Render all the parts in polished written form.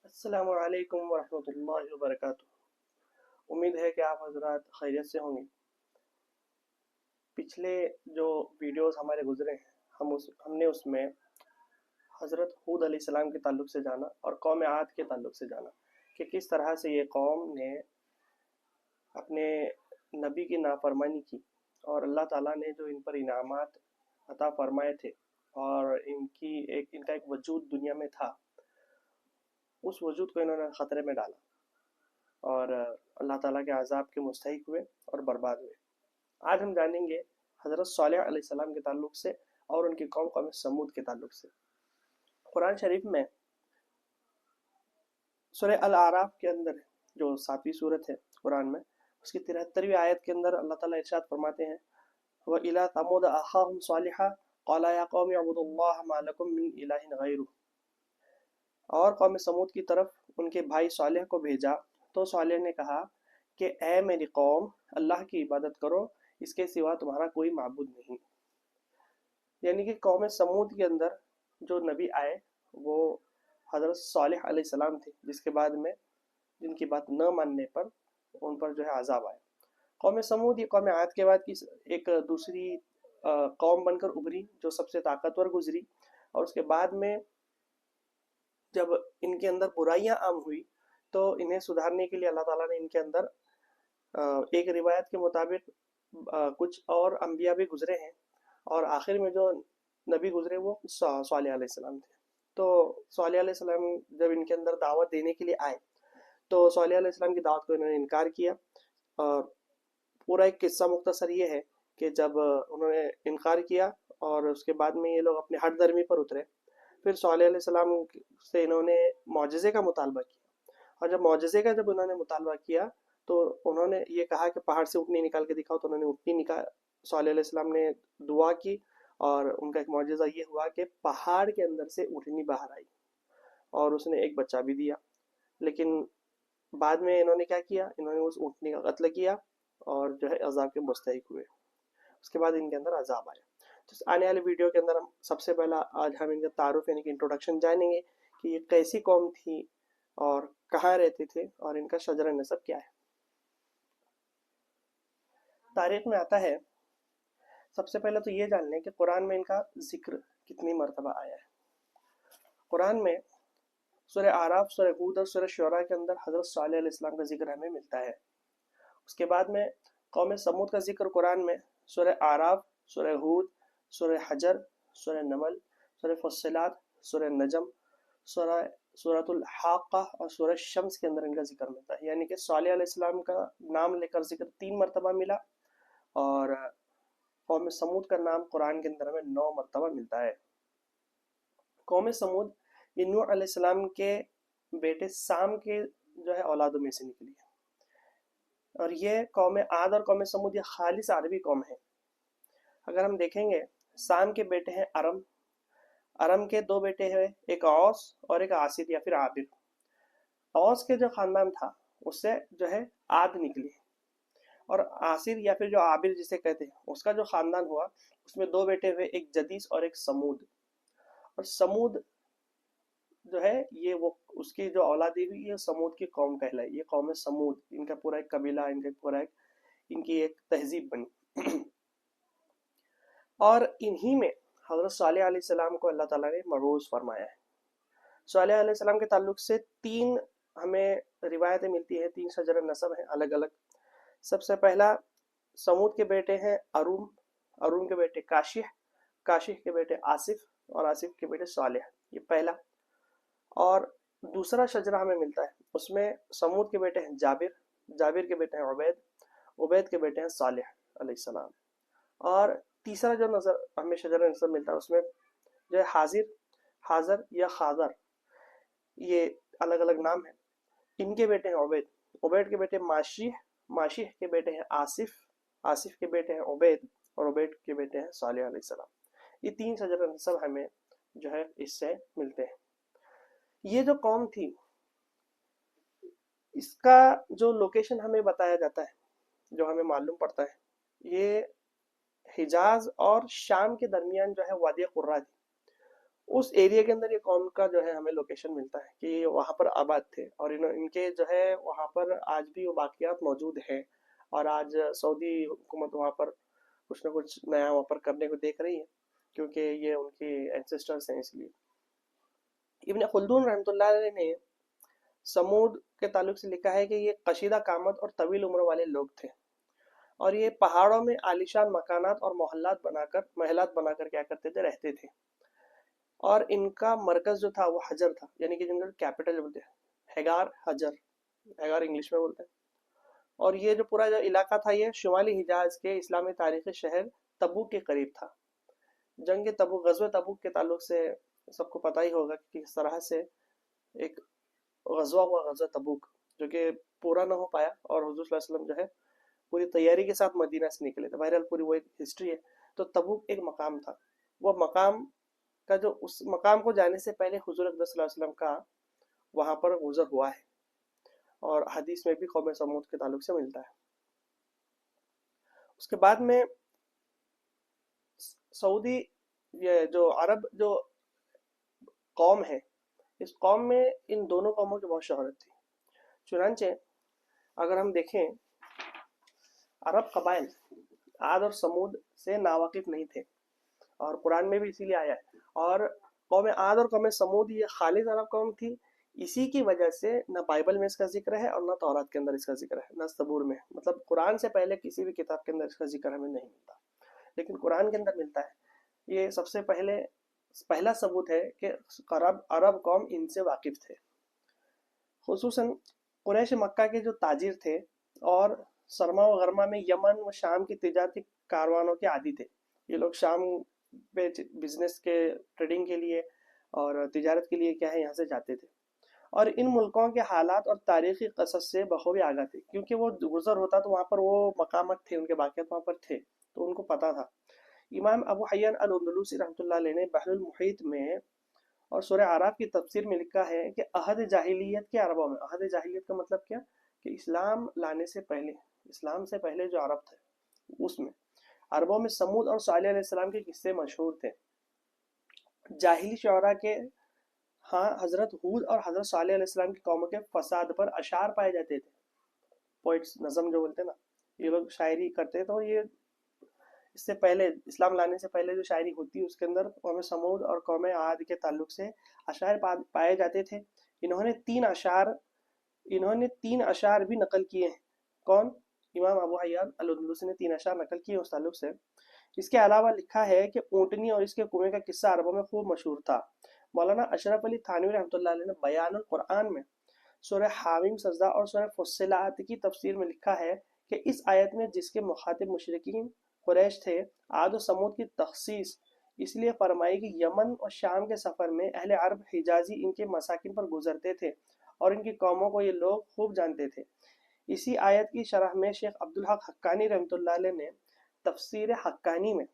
अस्सलामु अलैकुम वरहमतुल्लाहि वबरकातुह। उम्मीद है कि आप हजरात खैरियत से होंगे। पिछले जो वीडियोस हमारे गुजरे हैं हमने उसमें हज़रत हूद अलैहिस्सलाम के ताल्लुक से जाना और कौम आद के ताल्लुक से जाना कि किस तरह से ये कौम ने अपने नबी की नाफरमानी की और अल्लाह ताला ने जो इन पर इनामात अता फरमाए थे और इनका एक वजूद दुनिया में था, उस वजूद को इन्होंने ख़तरे में डाला और अल्लाह ताला के अज़ाब के मुस्तहिक हुए और बर्बाद हुए। आज हम जानेंगे हज़रत सालेह अलैहिस्सलाम के ताल्लुक से और उनकी कौम समूद के ताल्लुक से। कुरान शरीफ में सूरह अल आराफ के अंदर जो 7वीं सूरत है कुरान में, उसकी 73वीं आयत के अंदर अल्लाह ताला इरशाद फरमाते हैं, व इला तमुद अखाहुम सालिहा क़ाला या कौमी अब्दुल्लाह मा लकुम मिन इलाहिन गैरुह। और कौम समूद की तरफ उनके भाई सालेह को भेजा तो सालेह ने कहा कि ए मेरी कौम, अल्लाह की इबादत करो, इसके सिवा तुम्हारा कोई माबूद नहीं। यानी कि कौम समूद के अंदर जो नबी आए वो हज़रत सालेह अलैहिस्सलाम थे, जिसके बाद में जिनकी बात न मानने पर उन पर जो है अजाब आया। कौम समूद ये कौम आद के बाद की एक दूसरी कौम बनकर उभरी जो सबसे ताकतवर गुजरी। और उसके बाद में जब इनके अंदर बुराइयां आम हुई तो इन्हें सुधारने के लिए अल्लाह ताला ने इनके अंदर एक रिवायत के मुताबिक कुछ और अंबिया भी गुजरे हैं और आखिर में जो नबी गुजरे वो सालेह अलैहिस्सलाम थे। तो सालेह अलैहिस्सलाम जब इनके अंदर दावत देने के लिए आए तो सालेह अलैहिस्सलाम की दावत को इन्होंने इनकार किया। और पूरा एक किस्सा मुख्तसर ये है कि जब उन्होंने इनकार किया और उसके बाद में ये लोग अपने हट धर्मी पर उतरे, फिर सालेह अलैहिस्सलाम से इन्होंने मुआजिज़े का मुतालबा किया। और जब मुआजिज़े का जब उन्होंने मुतालबा किया तो उन्होंने ये कहा कि पहाड़ से ऊँटनी निकाल के दिखाओ, तो उन्होंने ऊँटनी निकाल, सालेह अलैहिस्सलाम ने दुआ की और उनका एक मुआजिज़ा ये हुआ कि पहाड़ के अंदर से ऊँटनी बाहर आई और उसने एक बच्चा भी दिया। लेकिन बाद में इन्होंने क्या किया, इन्होंने उस ऊँटनी का कत्ल किया और जो है अजाब के मुस्तहिक हुए। उसके बाद इनके अंदर अजाब आया। तो आने वाले वीडियो के अंदर हम सबसे पहला आज हम इनका तारुफ यानी कि इंट्रोडक्शन जानेंगे कि ये कैसी कौम थी और कहाँ रहते थे और इनका शजर नसब क्या है। तारीख में आता है, सबसे पहले तो ये जान लें कि कुरान में इनका जिक्र कितनी मरतबा आया है। कुरान में सूरह आराफ, सूरह हूद और सूरह शुरा के अंदर हज़रत सालेह अलैहिस्सलाम का जिक्र हमें मिलता है। उसके बाद में कौम समूद का जिक्र कुरान में सूरह आराफ, सूरह हूद, सूरह हजर, सूरह नमल, सूरह फस्सिलात, सूरह नजम, सूरतुल हाक़ा और सूरह शम्स के अंदर इनका जिक्र मिलता है। यानी कि सालेह अलैहिस्सलाम का नाम लेकर जिक्र 3 मरतबा मिला और कौम समूद का नाम कुरान के अंदर हमें 9 मरतबा मिलता है। कौम समूद ये नूह अलैहिस्सलाम के बेटे साम के जो है औलादों में से निकली है। और ये कौम आद और कौम समूद ये खालिस अरबी कौम है। अगर हम देखेंगे, साम के बेटे हैं अरम, अरम के 2 बेटे हैं, एक औस और एक आसिर या फिर आबिर। औस के जो खानदान था उससे जो है आद निकली और आसिर या फिर जो आबिर जिसे कहते हैं उसका जो खानदान हुआ उसमें 2 बेटे हुए, एक जदीस और एक समूद। और समूद जो है ये वो उसकी जो औलादी हुई ये समूद की कौम कहलाई। ये कौम समूद, इनका पूरा एक कबीला, इनका पूरा एक इनकी एक तहजीब बनी। और इन्हीं में हज़रत सालेह अलैहिस्सलाम को अल्लाह ताला ने मरूज फरमाया है। सालेह अलैहिस्सलाम के ताल्लुक से 3 हमें रिवायतें मिलती हैं, 3 शजर नसब हैं अलग अलग। सबसे पहला समूद के बेटे हैं अरुम, अरुम के बेटे काशिह, काशिह के बेटे आसिफ और आसिफ के बेटे सालेह, ये पहला। और दूसरा शजरा हमें मिलता है, उसमें समूद के बेटे हैं जाबिर, जाबिर के बेटे हैं उबैद, उबैद के बेटे हैं सालेह अलैहिस्सलाम। और तीसरा जो नजर हमें शजर नसब मिलता है उसमें जो है हाजिर, हाजर या खाजर, ये अलग अलग नाम है। इनके बेटे हैं उबैद, उबैद के बेटे माशिह, माशिह के बेटे हैं आसिफ, आसिफ के बेटे हैं उबैद और उबैद के बेटे हैं सालेह अलैहिस्सलाम। ये 3 शजर नसब हमें जो है इससे मिलते हैं। ये जो कौम थी इसका जो लोकेशन हमें बताया जाता है, जो हमें मालूम पड़ता है, ये हिजाज और शाम के दरमियान जो है वादी कुर्रा थी। उस एरिया के अंदर ये कौम का जो है हमें लोकेशन मिलता है कि ये वहाँ पर आबाद थे, और इनके जो है वहाँ पर आज भी वो बाकियात मौजूद हैं। और आज सऊदी हुकूमत वहाँ पर कुछ ना कुछ नया वहाँ पर करने को देख रही है, क्योंकि ये उनके एंसेस्टर्स हैं इसलिए। इब्न खुल्दून रहमतुल्लाह अलैह ने समूद के ताल्लुक से लिखा है कि ये कशीदा कामत और तवील उम्र वाले लोग थे, और ये पहाड़ों में आलीशान मकानात और महलात बनाकर क्या करते थे, रहते थे। और इनका मरकज जो था वो हजर था, यानी कि जिनका कैपिटल बोलते हैं हैगार, हजर, हैगार इंग्लिश में बोलते हैं। और ये जो पूरा जो इलाका था ये शुमाली हिजाज के इस्लामी तारीखी शहर तबूक के करीब था। जंग तबूक, गज़वे तबूक के ताल्लुक से सबको पता ही होगा कि किस तरह से एक गज़वा हुआ, गज़वा तबूक, जो कि पूरा ना हो पाया, और हुज़ूर सल्लल्लाहु अलैहि वसल्लम जो है पूरी तैयारी के साथ मदीना से निकले थे। बहरहाल पूरी वो एक हिस्ट्री है। तो तबूक एक मकाम था, वो मकाम का जो उस मकाम को जाने से पहले हुजूर अक़दस सल्लल्लाहु अलैहि वसल्लम का वहां पर गुजर हुआ है, और हदीस में भी कौम समूद के ताल्लुक से मिलता है। उसके बाद में सऊदी, ये जो अरब जो कौम है, इस कौम में इन दोनों कौमों की बहुत शोहरत थी। चुनांचे अगर हम देखें, अरब कबाइल आद और समूद से नावाकिफ नहीं थे, और कुरान में भी इसीलिए आया है। और कौम आद और कौम समूद ये खालिद अरब कौम थी। इसी की वजह से न बाइबल में इसका जिक्र है और न तौरात के अंदर इसका जिक्र है, न सबूर में, मतलब कुरान से पहले किसी भी किताब के अंदर इसका जिक्र हमें नहीं मिलता, लेकिन कुरान के अंदर मिलता है। ये सबसे पहला सबूत है कि अरब कौम इनसे वाकिफ थे। खुसूसन कुरैश मक्का के जो ताजिर थे, और सरमा व गरमा में यमन व शाम की तिजारती कारवानों के आदी थे। ये लोग शाम पे बिजनेस के, ट्रेडिंग के लिए और तिजारत के लिए क्या है यहाँ से जाते थे, और इन मुल्कों के हालात और तारीखी कसस से बखूबी आगा थे, क्योंकि वो गुजर होता तो वहाँ पर वो मकामत थे, उनके बाक़ियात वहाँ पर थे, तो उनको पता था। इमाम अबू हय्यान अल-अंदलुसी रहमतुल्लाह अलैह ने बहरुल मुहीत में और सूरह आराफ की तफसीर में लिखा है कि अहद जाहिलियत के अरबों में, अहद जाहिलियत का मतलब क्या, कि इस्लाम लाने से पहले, इस्लाम से पहले जो अरब थे उसमें अरबों में समूद और सालेह अलैहिस्सलाम के किस्से मशहूर थे। जाहिली शुअरा के हाँ हजरत हूद और हजरत सालेह अलैहिस्सलाम की कौमों के फसाद पर अशार पाए जाते थे। पोइट्स, नज़म जो बोलते हैं ना, ये लोग शायरी करते, तो ये इससे पहले, इस्लाम लाने से पहले जो शायरी होती है उसके अंदर कौम समूद और कौम आद के ताल्लुक से अशार पाए जाते थे। इन्होंने तीन अशार भी नकल किए हैं। कौन? इमाम अबू हय्यान अल-अंदलुसी ने 3 अशार नकल किए उस ताल्लुक से। इसके अलावा लिखा है कि ऊँटनी और इसके कुएं का किस्सा अरबों में खूब मशहूर था। मौलाना अशरफ अली थानवी रहमतुल्लाह अलैह ने बयानुल कुरान में सूरह हामीम सजदा और सूरह फुस्सिलात की तफसीर में लिखा है कि इस आयत में जिसके मुखातिब मुशरिकीन कुरैश थे, आद और समूद की तखसीस इसलिए फरमाई कि यमन और शाम के सफ़र में अहले अरब हिजाजी इनके मसाकिन पर गुजरते थे, और इनकी कौमों को ये लोग खूब जानते थे। इसी आयत की शरह में शेख अब्दुल हक हक्कानी रहमतुल्लाह अलैह ने तफसीर हक्कानी में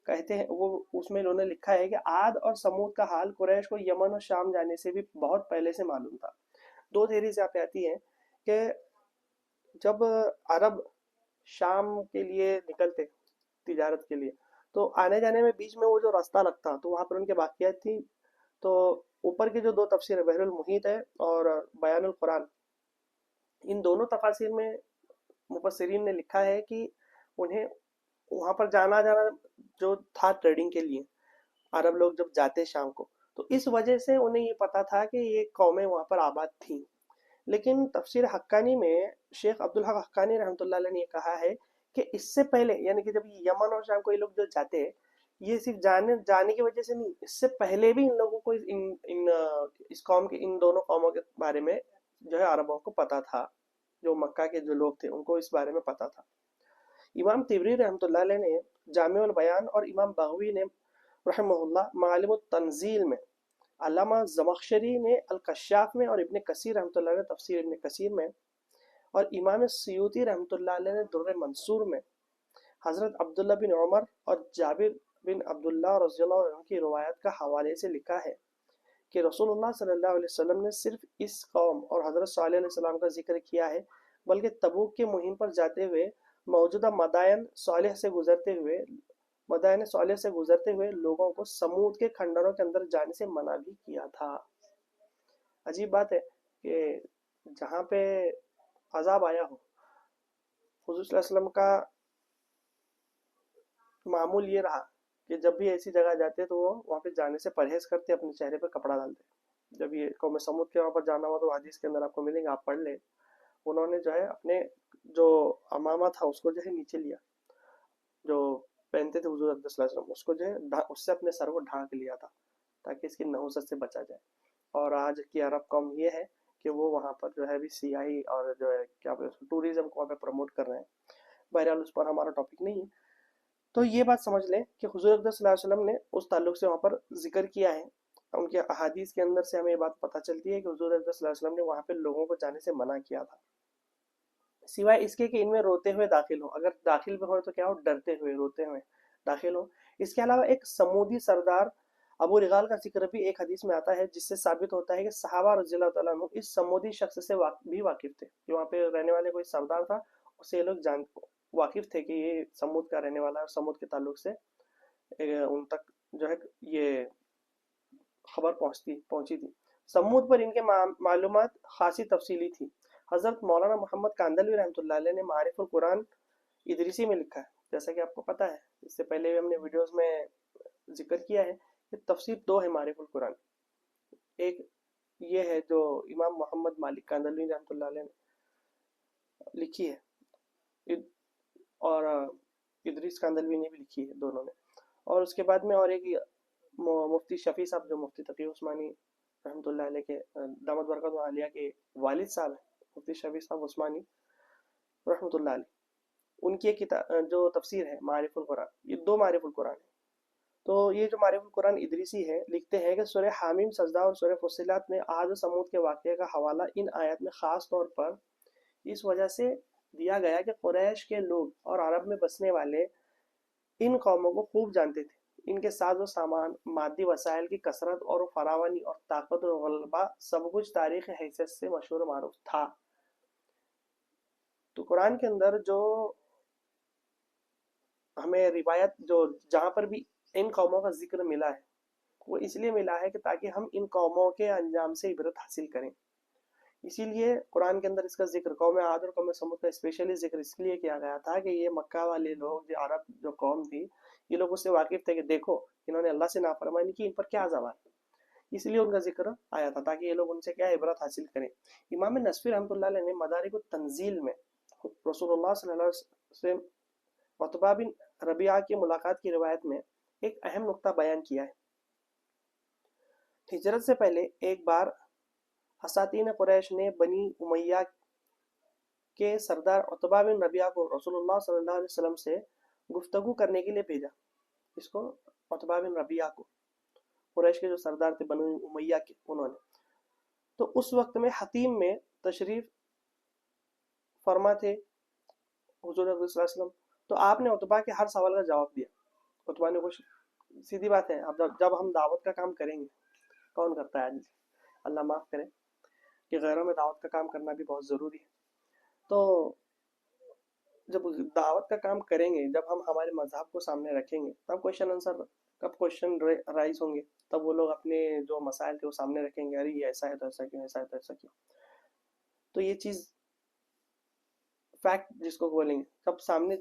कहते हैं, वो उसमें उन्होंने लिखा है कि आद और समूद का हाल कुरैश को यमन और शाम जाने से भी बहुत पहले से मालूम था। दो थेरी से आप आती है कि जब अरब शाम के लिए निकलते तिजारत के लिए, तो आने जाने में बीच में वो जो रास्ता लगता तो वहाँ पर उनके बाकियात थी। तो ऊपर की जो दो तफसीर है, बहरुल मुहीत है और बयानुल कुरान, इन दोनों तफासिर में मुफस्सिरीन ने लिखा है कि उन्हें वहाँ पर जाना जो था ट्रेडिंग के लिए, अरब लोग जब जाते शाम को, तो इस वजह से उन्हें ये पता था कि ये कौमें वहाँ पर आबाद थी। लेकिन तफसीर हक्कानी में शेख अब्दुल हक हक्कानी रहमतुल्लाह अलैह ने कहा है कि इससे पहले, यानी कि जब यमन और शाम को ये लोग जो जाते हैं, ये सिर्फ जाने की वजह से नहीं, इससे पहले भी इन लोगों को इस कौम के, इन दोनों कौमों के बारे में जो है अरबों को पता था। जो मक्का के जो लोग थे उनको इस बारे में पता था। इमाम तिबरी रहमतुल्लाह अलैह ने जामिउल बयान और इमाम बगवी ने रहमहुल्लाह मालिमुत तंजील में, अल्लामा ज़मख़शरी ने अल-कश्शाफ में, और इब्न कसीर रहमतुल्लाह अलैह ने तफसीर इब्न कसीर में, और इमाम सयूती रहमतुल्लाह अलैह ने दुर्र मंसूर में हज़रत अब्दुल्ला बिन उमर और जाबिर बिन अब्दुल्लाह रज़ियल्लाहु अन्हु की रवायत का हवाले से लिखा है कि रसूलुल्लाह सल्लल्लाहु अलैहि वसल्लम ने सिर्फ इस कौम और हज़रत सालेह अलैहिस्सलाम का जिक्र किया है, बल्कि तबूक के मुहिम पर जाते हुए मौजूदा मदायन सालेह से गुजरते हुए مدائن صالح سے گزرتے ہوئے لوگوں کو سمود کے کھنڈروں کے اندر جانے سے منع بھی کیا تھا۔ عجیب بات ہے کہ جہاں پہ عذاب آیا ہو، حضور صلی اللہ علیہ وسلم کا معمول یہ رہا کہ جب بھی ایسی جگہ جاتے تو وہ وہاں پہ جانے سے پرہیز کرتے، اپنے چہرے پہ کپڑا ڈالتے۔ جب یہ قوم سمود کے وہاں پر جانا ہوا تو حدیث کے اندر آپ کو ملیں گے، آپ پڑھ لیں، انہوں نے جو ہے اپنے جو امامہ تھا اس کو جو ہے نیچے لیا، جو پہنتے تھے حضور صلی اللہ علیہ وسلم، اس کو جو ہے اس سے اپنے سر کو ڈھانک لیا تھا تاکہ اس کی نحوست سے بچا جائے۔ اور آج کی عرب قوم یہ ہے کہ وہ وہاں پر جو ہے بھی سیاحی اور جو ہے کیا ٹوریزم کو وہاں پہ پروموٹ کر رہے ہیں۔ بہرحال اس پر ہمارا ٹاپک نہیں ہے۔ تو یہ بات سمجھ لیں کہ حضور اقدس صلی اللہ علیہ وسلم نے اس تعلق سے وہاں پر ذکر کیا ہے۔ ان کے احادیث کے اندر سے ہمیں یہ بات پتہ چلتی ہے کہ حضور اقدس صلی اللہ علیہ وسلم نے وہاں پہ لوگوں کو جانے سے منع کیا تھا، سوائے اس کے کہ ان میں روتے ہوئے داخل ہو۔ اگر داخل بھی ہو تو کیا ہو، ڈرتے ہوئے، روتے ہوئے داخل ہو۔ اس کے علاوہ ایک سمودی سردار ابو رغال کا ذکر بھی ایک حدیث میں آتا ہے، جس سے ثابت ہوتا ہے کہ صحابہ رضی اللہ تعالیٰ عنہ اس سمودی شخص سے بھی واقف تھے، کہ وہاں پہ رہنے والے کوئی سردار تھا، اس سے یہ لوگ واقف تھے کہ یہ سمود کا رہنے والا ہے، اور سمود کے تعلق سے ان تک جو ہے یہ خبر پہنچی تھی۔ سمود پر ان کے معلومات خاصی تفصیلی تھی۔ حضرت مولانا محمد کاندلوی رحمۃ اللہ علیہ نے معارف القرآن ادریسی میں لکھا ہے، جیسا کہ آپ کو پتہ ہے، اس سے پہلے بھی ہم نے ویڈیوز میں ذکر کیا ہے کہ تفسیر دو ہے معارف القرآن۔ ایک یہ ہے جو امام محمد مالک کاندلوی رحمۃ اللہ علیہ نے لکھی ہے، اور ادریس کاندلوی نے بھی لکھی ہے، دونوں نے۔ اور اس کے بعد میں اور ایک مفتی شفیع صاحب، جو مفتی تقی عثمانی رحمۃ اللہ علیہ کے دامت برکت عالیہ کے والد صاحب ہیں، مفتی شفیع صاحب عثمانی رحمۃ اللہ علیہ، ان کی ایک کتاب جو تفسیر ہے معارف القرآن، یہ دو معارف القرآن ہے۔ تو یہ جو معارف القرآن ادریسی ہے، لکھتے ہیں کہ سورہ حامیم سجدہ اور سورہ فصلات میں عاد و سمود کے واقعے کا حوالہ ان آیات میں خاص طور پر اس وجہ سے دیا گیا کہ قریش کے لوگ اور عرب میں بسنے والے ان قوموں کو خوب جانتے تھے۔ ان کے ساز و سامان، مادی وسائل کی کثرت اور فراوانی اور طاقت و غلبہ سب کچھ تاریخ حیثیت سے مشہور و معروف تھا۔ تو قرآن کے اندر جو ہمیں روایت جو جہاں پر بھی ان قوموں کا ذکر ملا ہے، وہ اس لیے ملا ہے کہ تاکہ ہم ان قوموں کے انجام سے عبرت حاصل کریں۔ اسی لیے قرآن کے اندر اس کا ذکر قوم عاد اور قوم سمود کا اسپیشلی ذکر اس لیے کیا گیا تھا کہ یہ مکہ والے لوگ، جو عرب جو قوم تھی، یہ لوگ اس سے واقف تھے کہ دیکھو انہوں نے اللہ سے نافرمانی کی، ان پر کیا عذاب آیا، اس لیے ان کا ذکر آیا تھا تاکہ یہ لوگ ان سے کیا عبرت حاصل کریں۔ امام نصفی رحمۃ اللہ علیہ نے مدارک التنزیل میں رسول اللہ صلی اللہ علیہ وسلم سے عتبہ بن ربیعہ کی ملاقات کی روایت میں ایک اہم نقطہ بیان کیا ہے۔ ہجرت سے پہلے ایک بار اساطین قریش نے بنی امیہ کے سردار عتبہ بن ربیعہ کو رسول اللہ صلی اللہ علیہ وسلم سے گفتگو کرنے کے لیے بھیجا۔ اس کو عتبہ بن ربیعہ کو، قریش کے جو سردار تھے بنی امیہ کے، انہوں نے تو اس وقت میں حتیم میں تشریف فرما تھے حضور صلی اللہ علیہ وسلم۔ تو آپ نے عتبہ کے ہر سوال کا جواب دیا۔ عتبہ نے کچھ سیدھی بات ہے، اب جب ہم دعوت کا کام کریں گے، کون کرتا ہے آج، اللہ معاف کرے، کہ غیروں میں دعوت کا کام کرنا بھی بہت ضروری ہے۔ تو جب دعوت کا کام کریں گے، جب ہم ہمارے مذہب کو سامنے رکھیں گے، تب کویشچن آنسر، کب کویشچن رائز ہوں گے، تب وہ لوگ اپنے جو مسائل تھے وہ سامنے رکھیں گے، ارے یہ ایسا ہے تو ایسا کیوں، ایسا ہے تو ایسا کیوں۔ تو یہ چیز فیکٹ جس کو بولیں گے، جب سامنے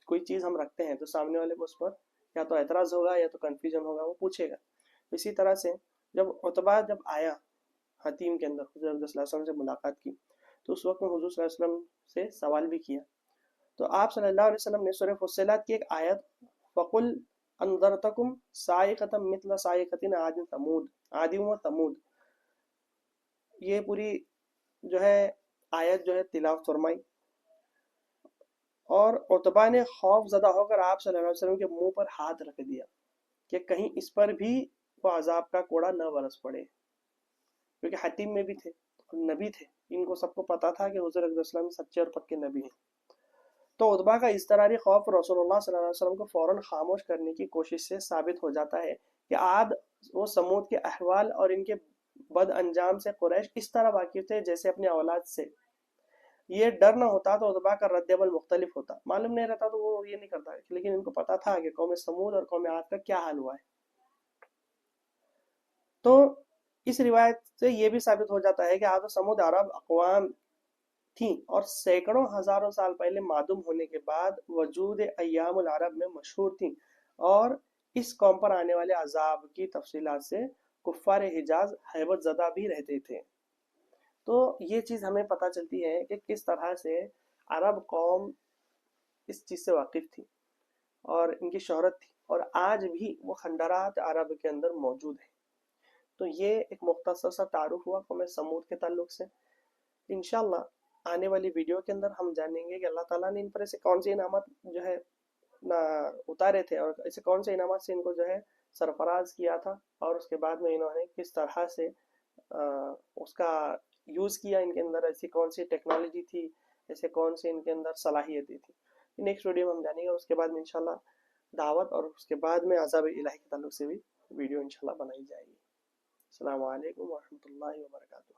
کوئی چیز ہم رکھتے ہیں تو سامنے والے کو اس پر یا تو اعتراض ہوگا یا تو کنفیوژن ہوگا، وہ پوچھے گا۔ اسی طرح سے جب عتبہ جب آیا حتیم کے اندر، حضور صلی اللہ علیہ وسلم سے ملاقات کی، تو اس وقت میں حضور صلی اللہ علیہ وسلم سے سوال بھی کیا۔ تو آپ صلی اللہ علیہ وسلم نے سورہ فصلات کی ایک آیت فَقُلْ أَنذَرْتُكُمْ صَاعِقَةً مِثْلَ صَاعِقَةِ عَادٍ وَثَمُودَ، یہ پوری جو ہے آیت جو ہے تلاوت فرمائی، اور عتبہ نے خوف زدہ ہو کر آپ صلی اللہ علیہ وسلم کے منہ پر ہاتھ رکھ دیا کہ کہیں اس پر بھی وہ عذاب کا کوڑا نہ برس پڑے، کیونکہ حتیم میں بھی تھے، نبی تھے، ان کو سب کو پتا تھا کہ حضور علیہ وسلم سچے اور پکے نبی ہیں۔ تو عتبہ کا اضطراری خوف رسول اللہ صلی اللہ علیہ وسلم کو فوراً خاموش کرنے کی کوشش سے ثابت ہو جاتا ہے کہ عاد و سمود کے احوال اور ان کے بد انجام سے قریش اس طرح واقف تھے جیسے اپنے اولاد سے، یہ ڈر نہ ہوتا تو اتباع کا رد عمل مختلف ہوتا. معلوم نہیں رہتا تو وہ یہ نہیں کرتا, لیکن ان کو پتا تھا کہ قوم سمود اور قوم عاد کا کیا حال ہوا ہے. تو اس روایت سے یہ بھی ثابت ہو جاتا ہے کہ عاد و سمود عرب اقوام تھیں اور سینکڑوں ہزاروں سال پہلے معدوم ہونے کے بعد وجود ایام العرب میں مشہور تھیں, اور اس قوم پر آنے والے عذاب کی تفصیلات سے کفار حجاز حیبت زدہ بھی رہتے تھے. تو یہ چیز ہمیں پتہ چلتی ہے کہ کس طرح سے عرب قوم اس چیز سے واقف تھی اور ان کی شہرت تھی, اور آج بھی وہ خنڈرات عرب کے اندر موجود ہیں. تو یہ ایک مختصر سا تعارف ہوا قوم سمود کے تعلق سے. انشاءاللہ آنے والی ویڈیو کے اندر ہم جانیں گے کہ اللہ تعالیٰ نے ان پر ایسے کون سے انعامات جو ہے نہ اتارے تھے, اور ایسے کون سے انعامات سے ان کو جو ہے سرفراز کیا تھا, اور اس کے بعد میں انہوں نے کس طرح سے اس کا یوز کیا, ان کے اندر ایسی کون سی ٹیکنالوجی تھی, ایسے کون سے ان کے اندر صلاحیتیں تھی. نیکسٹ ویڈیو میں ہم جانیں گے. اس کے بعد میں انشاءاللہ دعوت اور اس کے بعد میں عذاب الہی کے تعلق سے بھی ویڈیو انشاءاللہ بنائی جائے گی. السلام علیکم ورحمۃ اللہ وبرکاتہ.